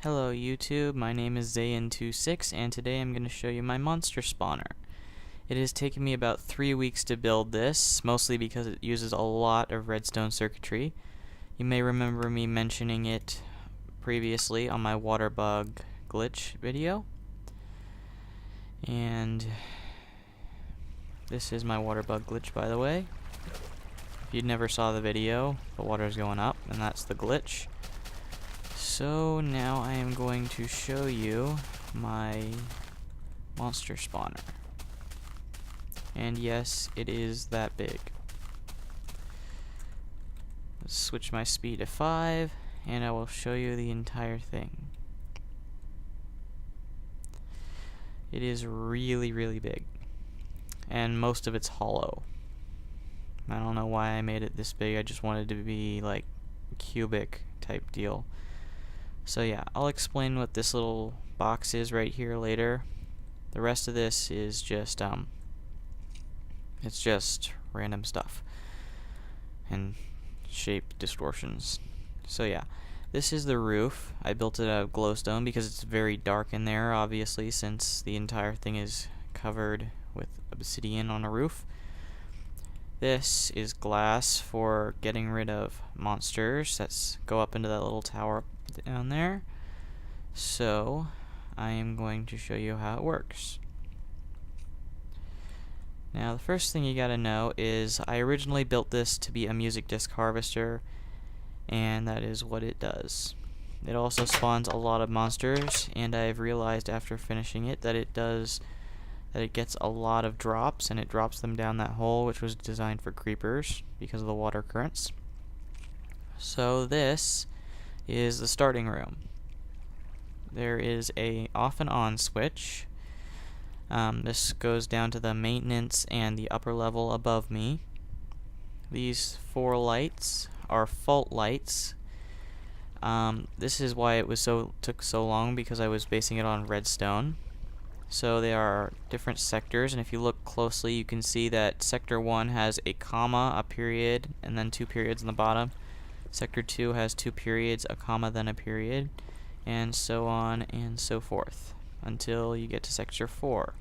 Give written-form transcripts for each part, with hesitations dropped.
Hello YouTube, my name is Zayn26 and today I'm going to show you my monster spawner. It has taken me about 3 weeks to build this, mostly because it uses a lot of redstone circuitry. You may remember me mentioning it previously on my water bug glitch video. And this is my water bug glitch, by the way. If you never saw the video, the water is going up and that's the glitch. So now I am going to show you my monster spawner. And yes, it is that big. Let's switch my speed to 5 and I will show you the entire thing. It is really big. And most of it's hollow. I don't know why I made it this big, I just wanted it to be like cubic type deal. So yeah, I'll explain what this little box is right here later. The rest of this is just it's just random stuff and shape distortions. So yeah, this is the roof. I built it out of glowstone because it's very dark in there, obviously, since the entire thing is covered with obsidian on a roof. This is glass for getting rid of monsters that go up into that little tower down there. So I am going to show you how it works. Now the first thing you gotta know is I originally built this to be a music disc harvester, and that is what it does. It also spawns a lot of monsters, and I've realized after finishing it that it gets a lot of drops, and it drops them down that hole, which was designed for creepers because of the water currents. So this is the starting room. There is a off and on switch. This goes down to the maintenance and the upper level above me. These 4 lights are fault lights. This is why it was took so long, because I was basing it on redstone. So they are different sectors, and if you look closely you can see that sector 1 has a comma, a period, and then 2 periods on the bottom. Sector 2 has 2 periods, a comma, then a period, and so on and so forth until you get to sector 4.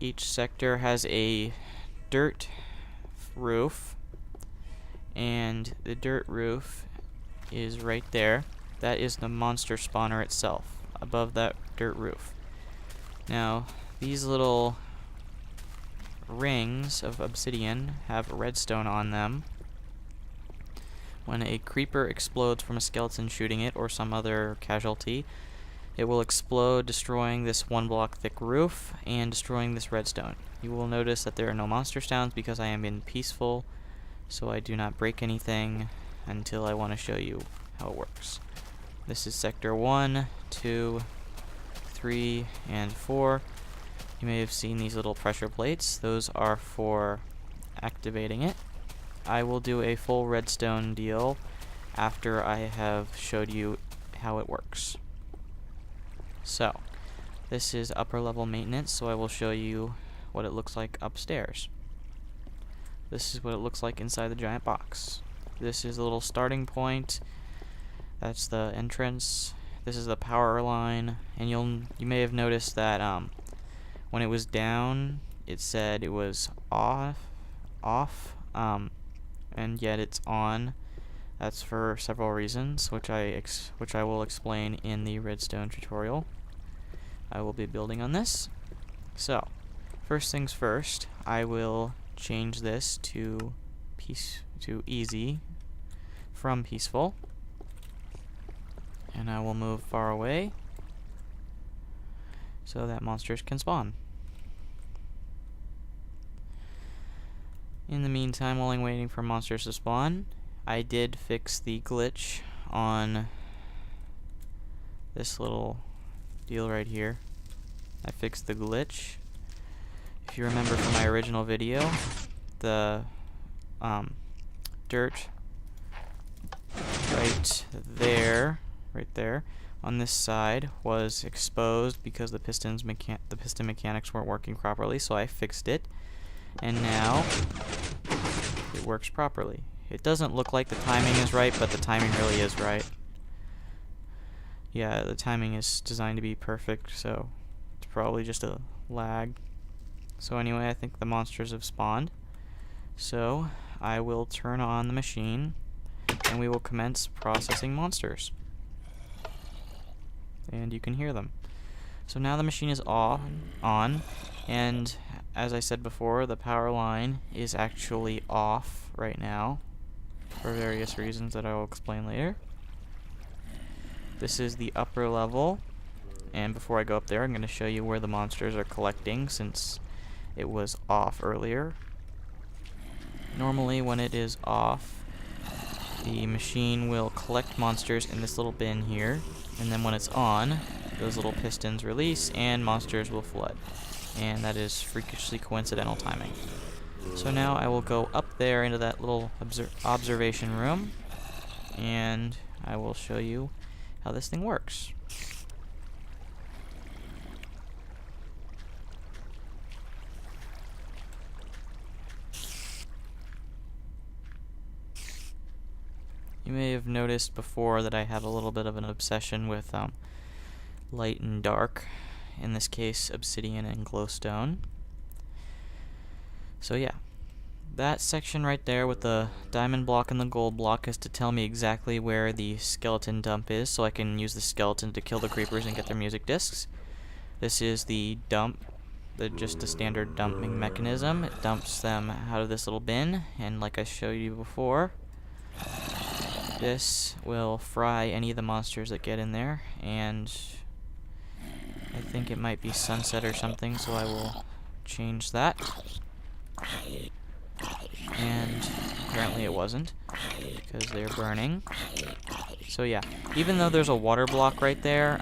Each sector has a dirt roof, and the dirt roof is right there. That is the monster spawner itself, above that dirt roof. Now, these little rings of obsidian have redstone on them. When a creeper explodes from a skeleton shooting it, or some other casualty, it will explode, destroying this 1 block thick roof and destroying this redstone. You will notice that there are no monster sounds because I am in peaceful, so I do not break anything until I want to show you how it works. This is sector 1, 2, 3, and 4. You may have seen these little pressure plates. Those are for activating it. I will do a full redstone deal after I have showed you how it works. So, this is upper level maintenance, so I will show you what it looks like upstairs. This is what it looks like inside the giant box. This is a little starting point. That's the entrance. This is the power line, and you may have noticed that when it was down, it said it was off, and yet it's on. That's for several reasons, which I will explain in the redstone tutorial. I will be building on this. So, first things first, I will change this to easy from peaceful, and I will move far away so that monsters can spawn. In the meantime, while I'm waiting for monsters to spawn, I did fix the glitch on this little deal right here. I fixed the glitch. If you remember from my original video, the dirt right there on this side was exposed because the piston mechanics weren't working properly, so I fixed it, and now it works properly. It doesn't look like the timing is right, but the timing really is right. Yeah, the timing is designed to be perfect, so it's probably just a lag. So anyway, I think the monsters have spawned. So I will turn on the machine and we will commence processing monsters. And you can hear them. So now the machine is on, and as I said before, the power line is actually off right now for various reasons that I will explain later. This is the upper level, and before I go up there, I'm going to show you where the monsters are collecting since it was off earlier. Normally when it is off, the machine will collect monsters in this little bin here, and then when it's on, those little pistons release and monsters will flood. And that is freakishly coincidental timing. So now I will go up there into that little observation room, and I will show you how this thing works. You may have noticed before that I have a little bit of an obsession with light and dark, in this case obsidian and glowstone. So yeah, that section right there with the diamond block and the gold block is to tell me exactly where the skeleton dump is, so I can use the skeleton to kill the creepers and get their music discs. This is the dump, just the standard dumping mechanism. It dumps them out of this little bin, and like I showed you before, this will fry any of the monsters that get in there, and I think it might be sunset or something, so I will change that. And apparently it wasn't, because they're burning. So yeah, even though there's a water block right there,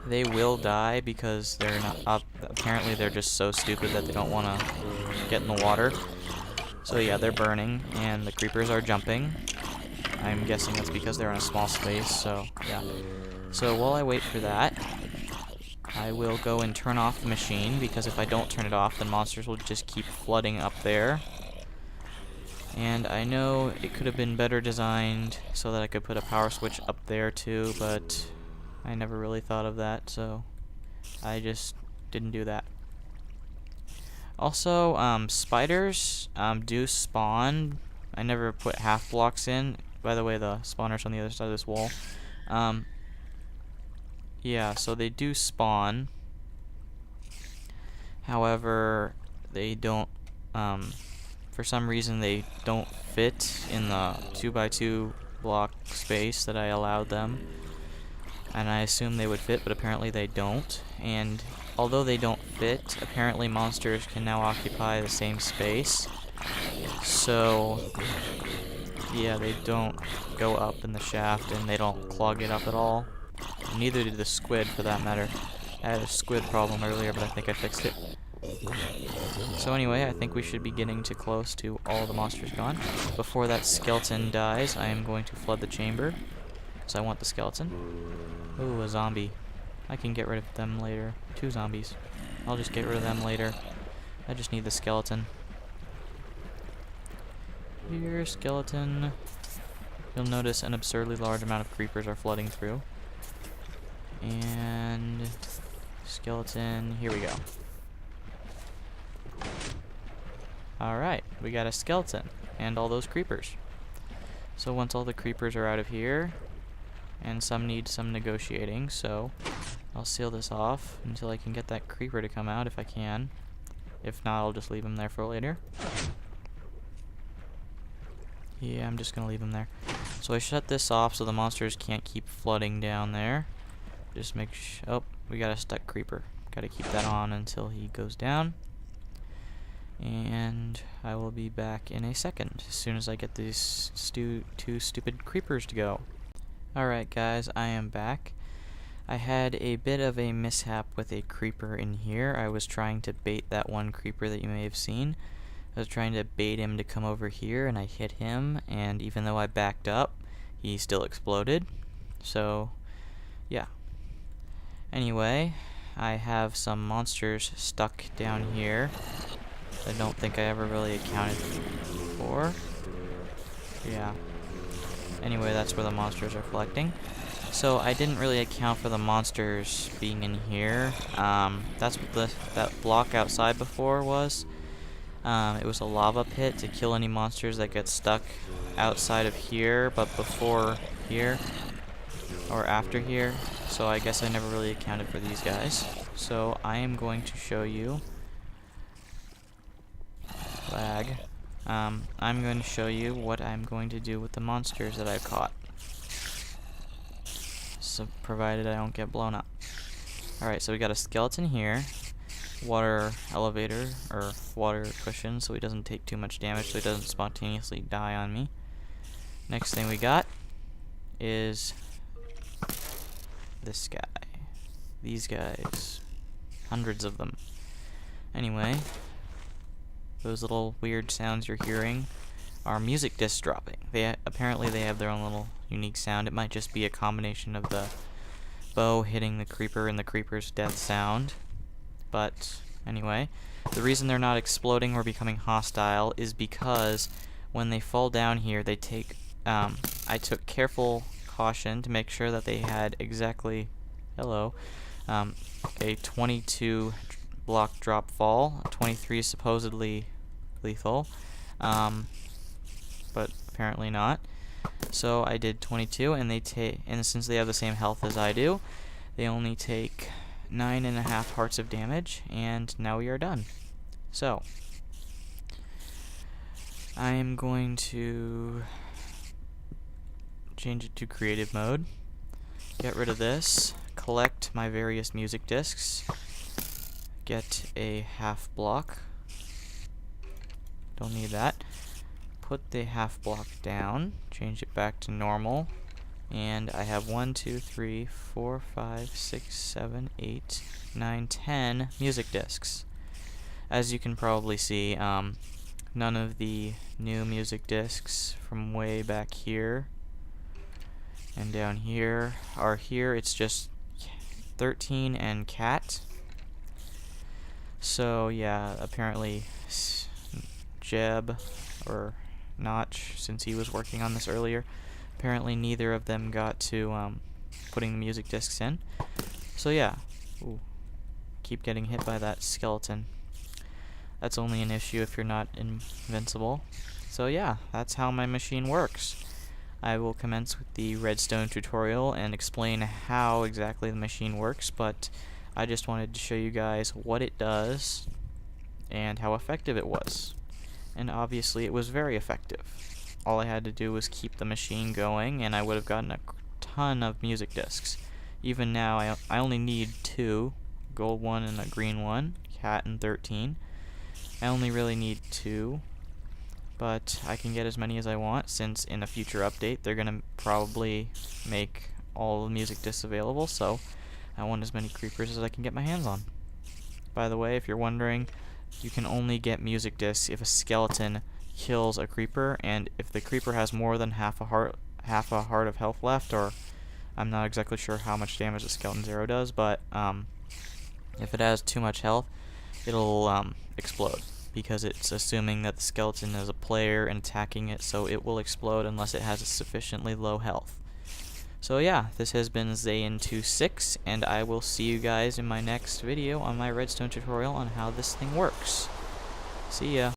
they will die because they're not apparently they're just so stupid that they don't want to get in the water. So yeah, they're burning, and the creepers are jumping. I'm guessing that's because they're in a small space, so yeah. So while I wait for that, I will go and turn off the machine, because if I don't turn it off, then monsters will just keep flooding up there. And I know it could have been better designed so that I could put a power switch up there too, but I never really thought of that, so I just didn't do that. Also, spiders do spawn. I never put half blocks in. By the way, the spawner's on the other side of this wall. Yeah, so they do spawn. However, they don't, for some reason they don't fit in the 2x2 block space that I allowed them. And I assume they would fit, but apparently they don't. And although they don't fit, apparently monsters can now occupy the same space. So yeah, they don't go up in the shaft, and they don't clog it up at all. Neither did the squid, for that matter. I had a squid problem earlier, but I think I fixed it. So anyway, I think we should be getting to close to all the monsters gone. Before that skeleton dies, I am going to flood the chamber. So I want the skeleton. Ooh, a zombie. I can get rid of them later. 2 zombies. I'll just get rid of them later. I just need the skeleton. Here, skeleton. You'll notice an absurdly large amount of creepers are flooding through. And skeleton, here we go. Alright, we got a skeleton and all those creepers. So once all the creepers are out of here, and some need some negotiating, so I'll seal this off until I can get that creeper to come out if I can. If not, I'll just leave him there for later. Yeah, I'm just gonna leave him there. So I shut this off so the monsters can't keep flooding down there. Just make oh, we got a stuck creeper. Gotta keep that on until he goes down. And I will be back in a second, as soon as I get these 2 stupid creepers to go. Alright guys, I am back. I had a bit of a mishap with a creeper in here. I was trying to bait that one creeper that you may have seen. I was trying to bait him to come over here, and I hit him, and even though I backed up, he still exploded. So, yeah. Anyway, I have some monsters stuck down here. I don't think I ever really accounted for. Yeah. Anyway, that's where the monsters are collecting. So I didn't really account for the monsters being in here. That's what that block outside before was. It was a lava pit to kill any monsters that get stuck outside of here, but before here, or after here. So I guess I never really accounted for these guys. So I am going to show you lag. I'm going to show you what I'm going to do with the monsters that I've caught. So provided I don't get blown up. Alright, so we got a skeleton here. Water elevator, or water cushion, so he doesn't take too much damage, so he doesn't spontaneously die on me. Next thing we got is this guy. These guys. Hundreds of them. Anyway, those little weird sounds you're hearing are music discs dropping. Apparently they have their own little unique sound. It might just be a combination of the bow hitting the creeper and the creeper's death sound. But anyway, the reason they're not exploding or becoming hostile is because when they fall down here, they take I took careful caution to make sure that they had exactly a 22 block drop fall. 23 is supposedly lethal, but apparently not. So I did 22, and and since they have the same health as I do, they only take 9.5 hearts of damage, and now we are done. So I am going to change it to creative mode, get rid of this, collect my various music discs, get a half block, don't need that, put the half block down, change it back to normal, and I have 1, 2, 3, 4, 5, 6, 7, 8, 9, 10 music discs. As you can probably see, none of the new music discs from way back here and down here are here. It's just 13 and Cat. So yeah, apparently Jeb or Notch, since he was working on this earlier, apparently neither of them got to putting the music discs in. So yeah, ooh, keep getting hit by that skeleton. That's only an issue if you're not invincible. So yeah, that's how my machine works. I will commence with the redstone tutorial and explain how exactly the machine works, but I just wanted to show you guys what it does and how effective it was. And obviously it was very effective. All I had to do was keep the machine going, and I would have gotten a ton of music discs. Even now, I only need 2, gold one and a green one, Cat and 13. I only really need 2, but I can get as many as I want, since in a future update they're gonna probably make all the music discs available, so I want as many creepers as I can get my hands on. By the way, if you're wondering, you can only get music discs if a skeleton kills a creeper, and if the creeper has more than half a heart of health left, or I'm not exactly sure how much damage the Skeleton Zero does, but if it has too much health, it'll explode, because it's assuming that the skeleton is a player and attacking it, so it will explode unless it has a sufficiently low health. So yeah, this has been Zayn26, and I will see you guys in my next video on my redstone tutorial on how this thing works. See ya.